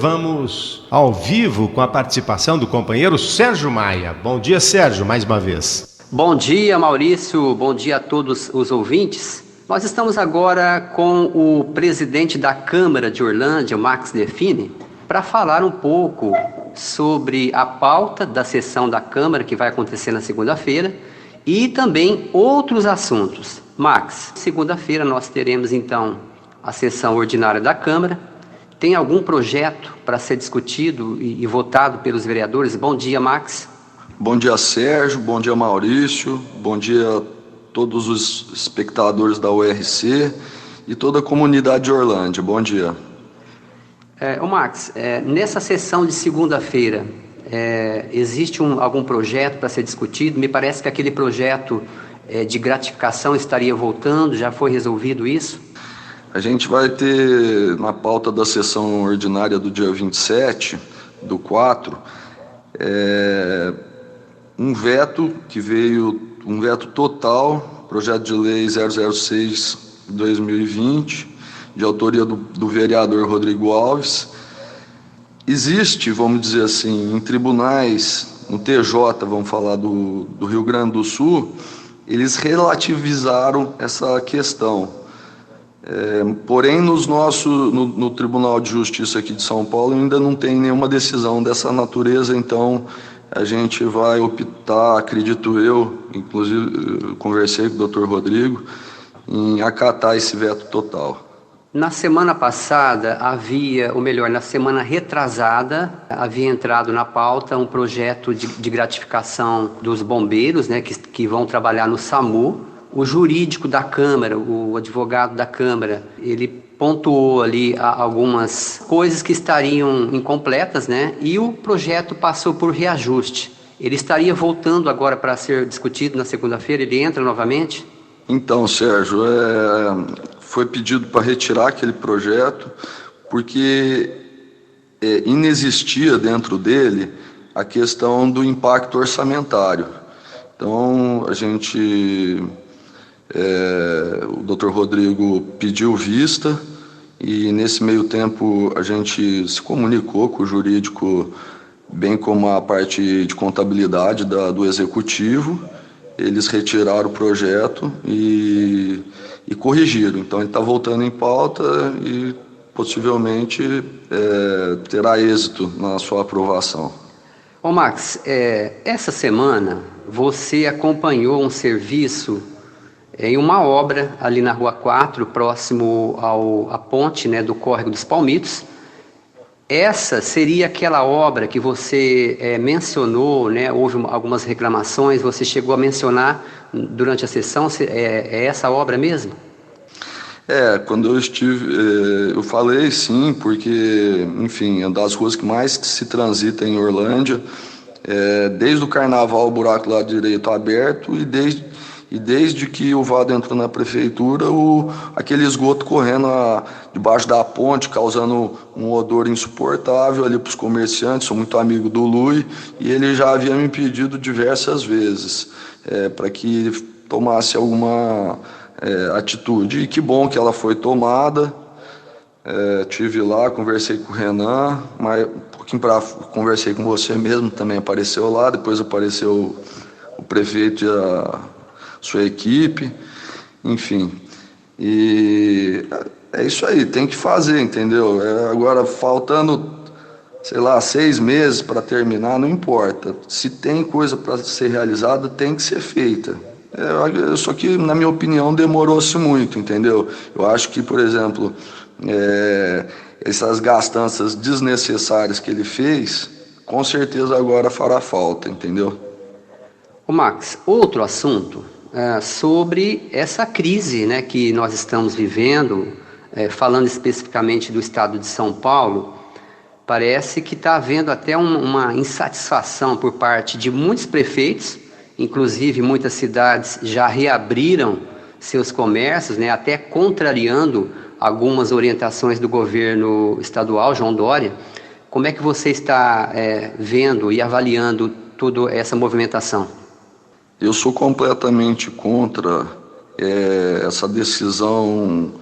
Vamos ao vivo com a participação do companheiro Sérgio Maia. Bom dia, Sérgio, mais uma vez. Bom dia, Maurício. Bom dia a todos os ouvintes. Nós estamos agora com o presidente da Câmara de Orlândia, Max Define, para falar um pouco sobre a pauta da sessão da Câmara que vai acontecer na segunda-feira e também outros assuntos. Max, segunda-feira nós teremos então a sessão ordinária da Câmara. Tem algum projeto para ser discutido e votado pelos vereadores? Bom dia, Max. Bom dia, Sérgio. Bom dia, Maurício. Bom dia a todos os espectadores da URC e toda a comunidade de Orlândia. Bom dia. Max, nessa sessão de segunda-feira, existe algum projeto para ser discutido? Me parece que aquele projeto de gratificação estaria voltando, já foi resolvido isso? A gente vai ter na pauta da sessão ordinária do dia 27, do 4, um veto que veio, um veto total, projeto de lei 006/2020, de autoria do vereador Rodrigo Alves. Existe, vamos dizer assim, em tribunais, no TJ, vamos falar do Rio Grande do Sul, eles relativizaram essa questão. Porém, no Tribunal de Justiça aqui de São Paulo ainda não tem nenhuma decisão dessa natureza, então a gente vai optar, acredito eu, inclusive conversei com o Dr. Rodrigo, em acatar esse veto total. Na semana passada na semana retrasada, havia entrado na pauta um projeto de gratificação dos bombeiros, né, que vão trabalhar no SAMU. O jurídico da Câmara, o advogado da Câmara, ele pontuou ali algumas coisas que estariam incompletas, né? E o projeto passou por reajuste. Ele estaria voltando agora para ser discutido na segunda-feira? Ele entra novamente? Então, Sérgio, foi pedido para retirar aquele projeto porque inexistia dentro dele a questão do impacto orçamentário. Então, o Dr. Rodrigo pediu vista e, nesse meio tempo, a gente se comunicou com o jurídico, bem como a parte de contabilidade do executivo. Eles retiraram o projeto e corrigiram. Então, ele está voltando em pauta e, possivelmente, terá êxito na sua aprovação. Ô Max, essa semana você acompanhou um serviço em uma obra ali na Rua 4, próximo à ponte, né, do Córrego dos Palmitos. Essa seria aquela obra que você mencionou, né, houve algumas reclamações, você chegou a mencionar durante a sessão, é essa obra mesmo? Quando eu estive, eu falei sim, porque, enfim, é uma das ruas que mais se transita em Orlândia, desde o Carnaval o buraco lá direito aberto e desde que o Vado entrou na prefeitura, aquele esgoto correndo debaixo da ponte, causando um odor insuportável ali para os comerciantes. Sou muito amigo do Lui e ele já havia me pedido diversas vezes para que tomasse alguma atitude. E que bom que ela foi tomada. Tive lá, conversei com o Renan, mas um pouquinho conversei com você mesmo, também apareceu lá, depois apareceu o prefeito e sua equipe, enfim, e é isso aí, tem que fazer, entendeu? Agora, faltando, 6 meses para terminar, não importa, se tem coisa para ser realizada, tem que ser feita. Só que, na minha opinião, demorou-se muito, entendeu? Eu acho que, por exemplo, essas gastanças desnecessárias que ele fez, com certeza agora fará falta, entendeu? Ô Max, outro assunto sobre essa crise, né, que nós estamos vivendo, falando especificamente do estado de São Paulo, parece que está havendo até uma insatisfação por parte de muitos prefeitos, inclusive muitas cidades já reabriram seus comércios, né, até contrariando algumas orientações do governo estadual, João Dória. Como é que você está vendo e avaliando toda essa movimentação? Eu sou completamente contra essa decisão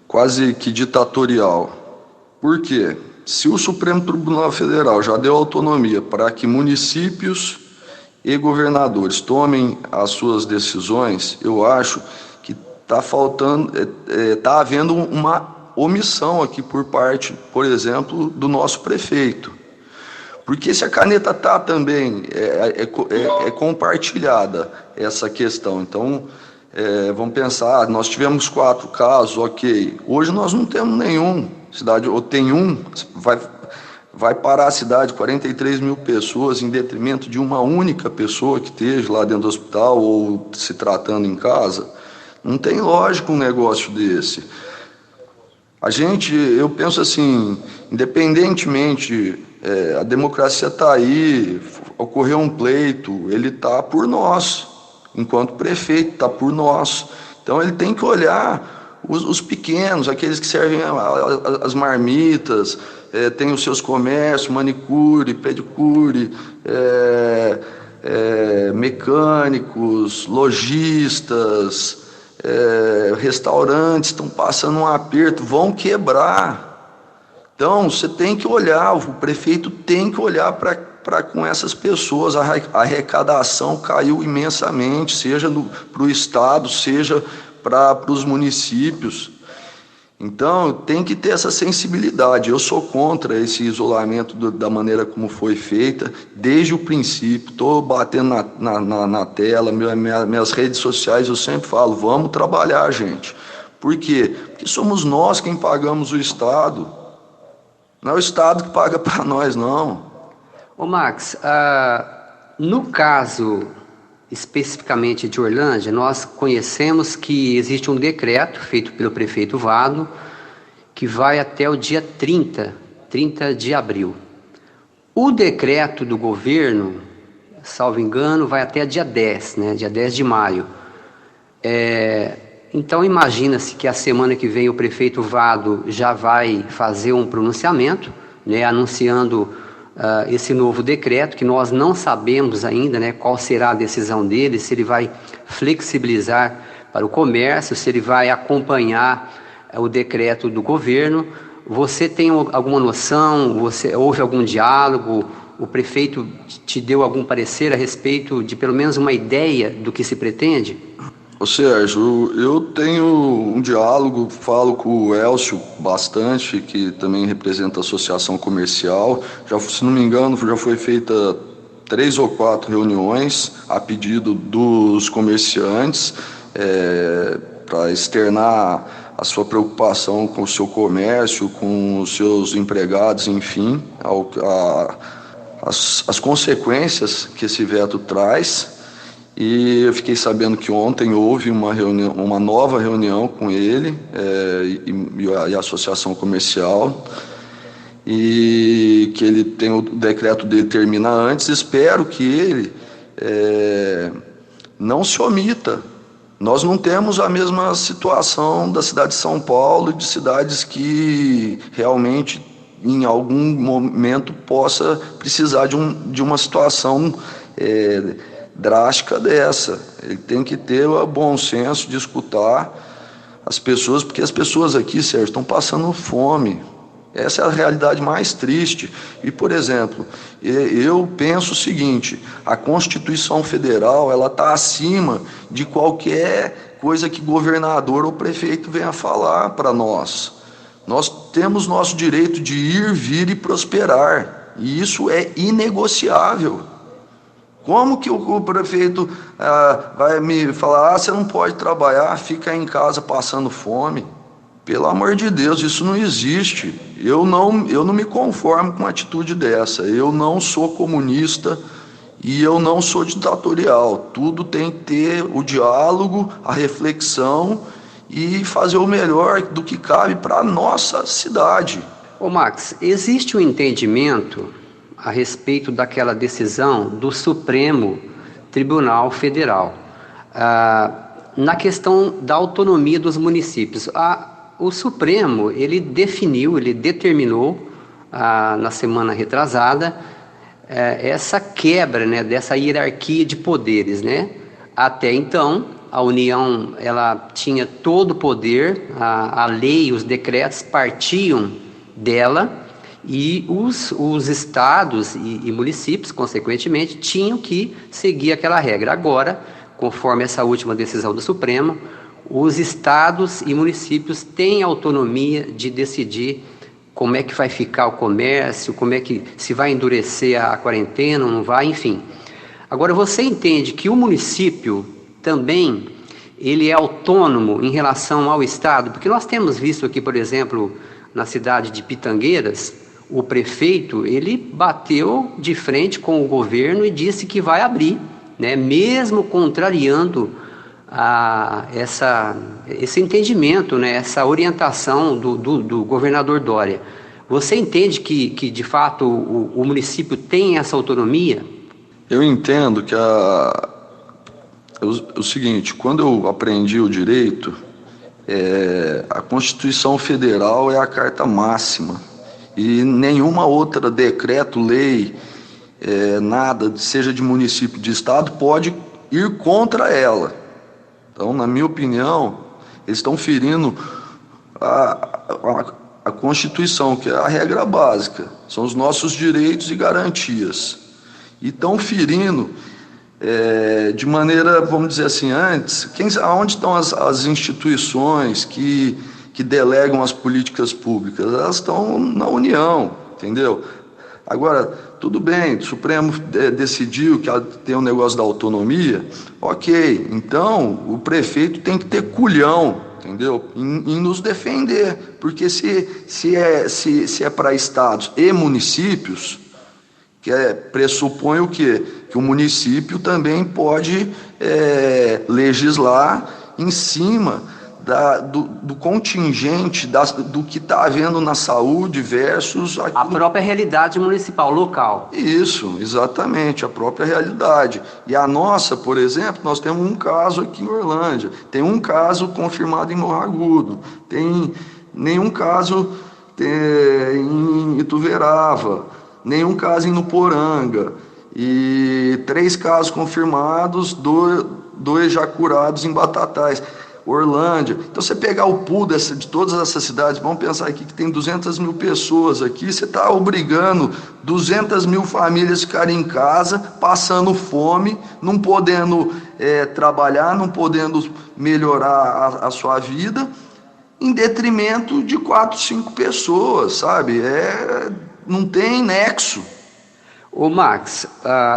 quase que ditatorial. Por quê? se o Supremo Tribunal Federal já deu autonomia para que municípios e governadores tomem as suas decisões, eu acho que está faltando, está havendo uma omissão aqui por parte, por exemplo, do nosso prefeito. Porque se a caneta está também, é compartilhada essa questão. Então, vamos pensar, nós tivemos 4 casos, ok. Hoje nós não temos nenhum. Cidade, ou tem um, vai parar a cidade, 43 mil pessoas, em detrimento de uma única pessoa que esteja lá dentro do hospital ou se tratando em casa. Não tem lógica um negócio desse. Eu penso assim, independentemente, a democracia está aí, ocorreu um pleito, ele está por nós, enquanto prefeito, está por nós. Então ele tem que olhar os pequenos, aqueles que servem as marmitas, tem os seus comércios, manicure, pedicure, mecânicos, lojistas, restaurantes estão passando um aperto, vão quebrar. Então você tem que olhar, o prefeito tem que olhar para com essas pessoas. A arrecadação caiu imensamente, seja para o estado, seja para os municípios. Então tem que ter essa sensibilidade. Eu sou contra esse isolamento da maneira como foi feita desde o princípio. Estou batendo na tela, minhas redes sociais, eu sempre falo, vamos trabalhar, gente. Por quê? Porque somos nós quem pagamos o Estado. Não é o Estado que paga para nós, não. Ô Max, no caso especificamente de Orlândia, nós conhecemos que existe um decreto feito pelo prefeito Vado, que vai até o dia 30 de abril. O decreto do governo, salvo engano, vai até dia 10, né, dia 10 de maio. Então imagina-se que a semana que vem o prefeito Vado já vai fazer um pronunciamento, né, anunciando esse novo decreto, que nós não sabemos ainda, né, qual será a decisão dele, se ele vai flexibilizar para o comércio, se ele vai acompanhar o decreto do governo. Você tem alguma noção? Houve algum diálogo? O prefeito te deu algum parecer a respeito de pelo menos uma ideia do que se pretende? Ô Sérgio, eu tenho um diálogo, falo com o Elcio bastante, que também representa a associação comercial. Se não me engano, já foi feita 3 ou 4 reuniões a pedido dos comerciantes para externar a sua preocupação com o seu comércio, com os seus empregados, enfim, as consequências que esse veto traz. E eu fiquei sabendo que ontem houve uma nova reunião com ele e a associação comercial, e que ele tem o decreto dele termina antes. Espero que ele não se omita. Nós não temos a mesma situação da cidade de São Paulo e de cidades que realmente em algum momento possa precisar de uma situação drástica dessa. Ele tem que ter o bom senso de escutar as pessoas, porque as pessoas aqui, Sérgio, estão passando fome. Essa é a realidade mais triste. E, por exemplo, eu penso o seguinte: a Constituição Federal, ela está acima de qualquer coisa que governador ou prefeito venha falar para nós. Nós temos nosso direito de ir, vir e prosperar, e isso é inegociável. Como que o prefeito vai me falar, você não pode trabalhar, fica em casa passando fome? Pelo amor de Deus, isso não existe. Eu não me conformo com uma atitude dessa. Eu não sou comunista e eu não sou ditatorial. Tudo tem que ter o diálogo, a reflexão e fazer o melhor do que cabe para a nossa cidade. Ô Max, existe um entendimento a respeito daquela decisão do Supremo Tribunal Federal, na questão da autonomia dos municípios. O Supremo, ele determinou, na semana retrasada, essa quebra, né, dessa hierarquia de poderes, né? Até então, a União, ela tinha todo o poder, a lei, os decretos partiam dela, E os estados e municípios, consequentemente, tinham que seguir aquela regra. Agora, conforme essa última decisão do Supremo, os estados e municípios têm autonomia de decidir como é que vai ficar o comércio, como é que se vai endurecer a quarentena ou não vai, enfim. Agora, você entende que o município também ele é autônomo em relação ao estado? Porque nós temos visto aqui, por exemplo, na cidade de Pitangueiras, o prefeito ele bateu de frente com o governo e disse que vai abrir, né, mesmo contrariando esse entendimento, né, essa orientação do governador Dória. Você entende que de fato o município tem essa autonomia? Eu entendo que o seguinte, quando eu aprendi o direito, a Constituição Federal é a carta máxima e nenhuma outra decreto, lei, nada, seja de município, de estado, pode ir contra ela. Então, na minha opinião, eles estão ferindo a Constituição, que é a regra básica, são os nossos direitos e garantias. E estão ferindo de maneira, vamos dizer assim, antes, aonde estão as instituições que delegam as políticas públicas? Elas estão na União, entendeu? Agora, tudo bem, o Supremo decidiu que tem um negócio da autonomia, ok, então o prefeito tem que ter culhão, entendeu? Em nos defender, porque se é para estados e municípios, pressupõe o quê? Que o município também pode legislar em cima do contingente, do que está havendo na saúde versus a própria realidade municipal, local. Isso, exatamente, a própria realidade. E a nossa, por exemplo, nós temos um caso aqui em Orlândia, tem um caso confirmado em Morro Agudo, tem nenhum caso em Ituverava, nenhum caso em Nuporanga, e 3 casos confirmados, 2 já curados em Batatais. Orlândia. Então, você pegar o pool de todas essas cidades, vamos pensar aqui que tem 200 mil pessoas aqui, você está obrigando 200 mil famílias a ficarem em casa, passando fome, não podendo trabalhar, não podendo melhorar a sua vida, em detrimento de 4, 5 pessoas, sabe? Não tem nexo. Ô Max,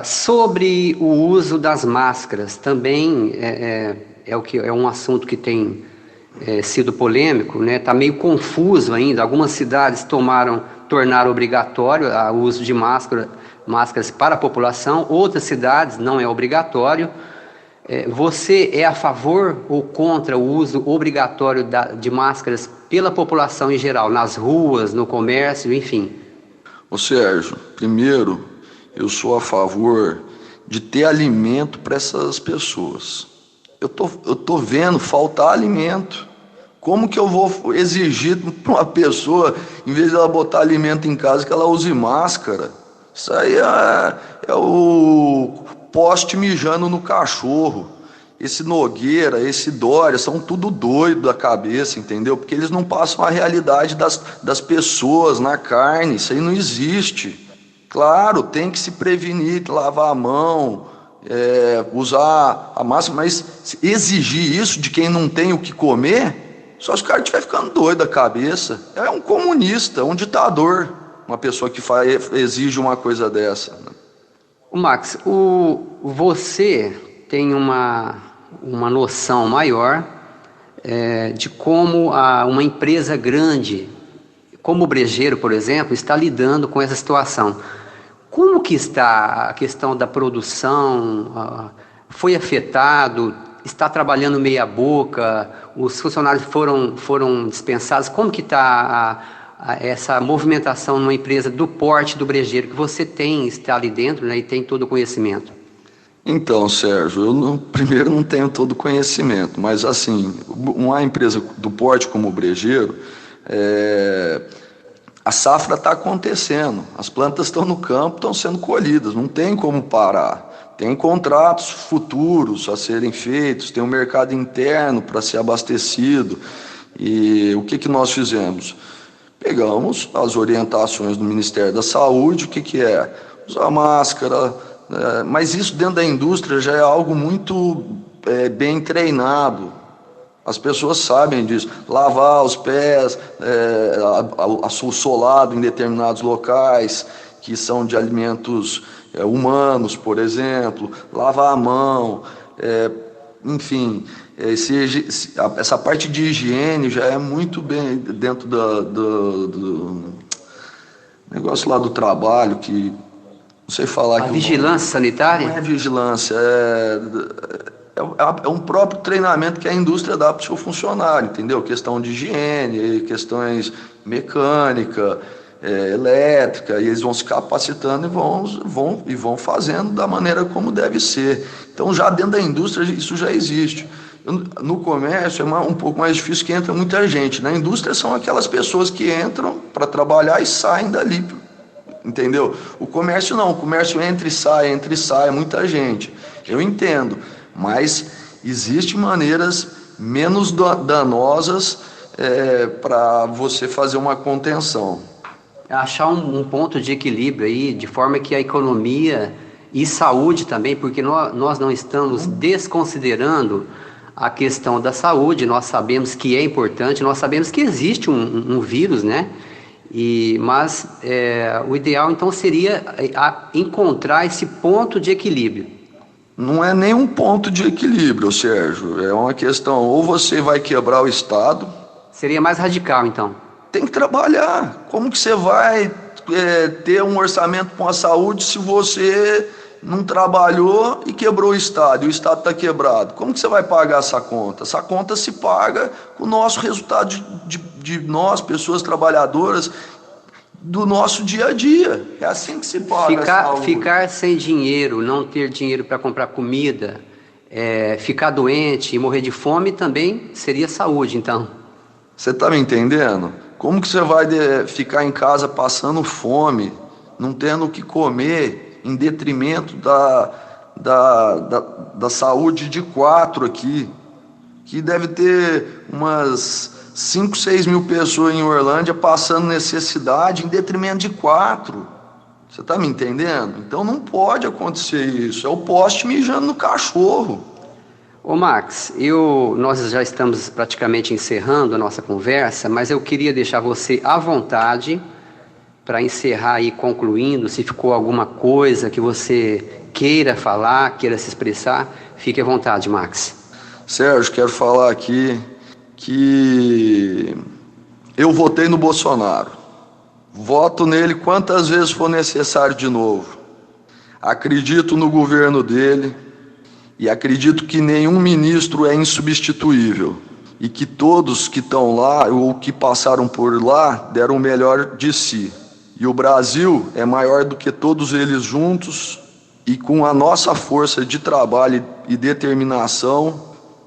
sobre o uso das máscaras, também é um assunto que tem sido polêmico, né? Está meio confuso ainda. Algumas cidades tornaram obrigatório o uso de máscaras para a população, outras cidades não é obrigatório. Você é a favor ou contra o uso obrigatório de máscaras pela população em geral, nas ruas, no comércio, enfim? Ô Sérgio, primeiro, eu sou a favor de ter alimento para essas pessoas. Eu tô vendo faltar alimento. Como que eu vou exigir para uma pessoa, em vez de ela botar alimento em casa, que ela use máscara? Isso aí é o poste mijando no cachorro. Esse Nogueira, esse Dória, são tudo doido da cabeça, entendeu? Porque eles não passam a realidade das pessoas na carne. Isso aí não existe. Claro, tem que se prevenir, lavar a mão, usar a máscara, mas exigir isso de quem não tem o que comer, só se o cara estiver ficando doido da cabeça. É um comunista, um ditador, uma pessoa que exige uma coisa dessa. Max, você tem uma noção maior de como uma empresa grande, como o Brejeiro, por exemplo, está lidando com essa situação. Como que está a questão da produção? Foi afetado? Está trabalhando meia boca? Os funcionários foram dispensados? Como que está essa movimentação numa empresa do porte do Brejeiro, que você está ali dentro, né, e tem todo o conhecimento? Então, Sérgio, eu primeiro não tenho todo o conhecimento, mas assim, uma empresa do porte como o Brejeiro, a safra está acontecendo, as plantas estão no campo, estão sendo colhidas, não tem como parar. Tem contratos futuros a serem feitos, tem um mercado interno para ser abastecido. E o que nós fizemos? pegamos as orientações do Ministério da Saúde, o que é? Usar máscara, mas isso dentro da indústria já é algo muito bem treinado. As pessoas sabem disso. Lavar os pés, o solado em determinados locais, que são de alimentos humanos, por exemplo, lavar a mão, enfim, essa parte de higiene já é muito bem dentro do negócio lá do trabalho, que não sei falar. A vigilância sanitária? Não é vigilância, é um próprio treinamento que a indústria dá para o seu funcionário, entendeu? Questão de higiene, questões mecânica, elétrica, e eles vão se capacitando e vão fazendo da maneira como deve ser. Então, já dentro da indústria, isso já existe. No comércio é um pouco mais difícil, que entra muita gente. Na indústria são aquelas pessoas que entram para trabalhar e saem dali, entendeu? O comércio não, o comércio entra e sai, muita gente. Eu entendo, mas existem maneiras menos danosas para você fazer uma contenção. Achar um ponto de equilíbrio aí, de forma que a economia e saúde também, porque nós não estamos desconsiderando a questão da saúde, nós sabemos que é importante, nós sabemos que existe um vírus, né? Mas o ideal então seria encontrar esse ponto de equilíbrio. Não é nem um ponto de equilíbrio, Sérgio, é uma questão, ou você vai quebrar o Estado... Seria mais radical então? Tem que trabalhar. Como que você vai ter um orçamento com a saúde se você não trabalhou e quebrou o Estado, e o Estado está quebrado? Como que você vai pagar essa conta? Essa conta se paga com o nosso resultado de nós, pessoas trabalhadoras, do nosso dia a dia. É assim que se paga. Ficar sem dinheiro, não ter dinheiro para comprar comida, ficar doente e morrer de fome também seria saúde, então. Você está me entendendo? Como que você vai ficar em casa passando fome, não tendo o que comer, em detrimento da saúde de 4 aqui, que deve ter umas 5, 6 mil pessoas em Orlândia passando necessidade em detrimento de 4. Você está me entendendo? Então não pode acontecer isso, é o poste mijando no cachorro. Ô Max, nós já estamos praticamente encerrando a nossa conversa, mas eu queria deixar você à vontade para encerrar aí, concluindo. Se ficou alguma coisa que você queira falar, queira se expressar, fique à vontade, Max. Sérgio, quero falar aqui que eu votei no Bolsonaro. Voto nele quantas vezes for necessário de novo. Acredito no governo dele. E acredito que nenhum ministro é insubstituível e que todos que estão lá ou que passaram por lá deram o melhor de si. E o Brasil é maior do que todos eles juntos, e com a nossa força de trabalho e determinação,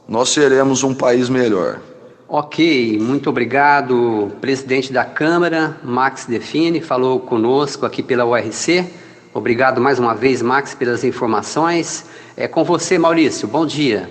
nós seremos um país melhor. Ok, muito obrigado. Presidente da Câmara, Max Defini, falou conosco aqui pela URC. Obrigado mais uma vez, Max, pelas informações. É com você, Maurício. Bom dia.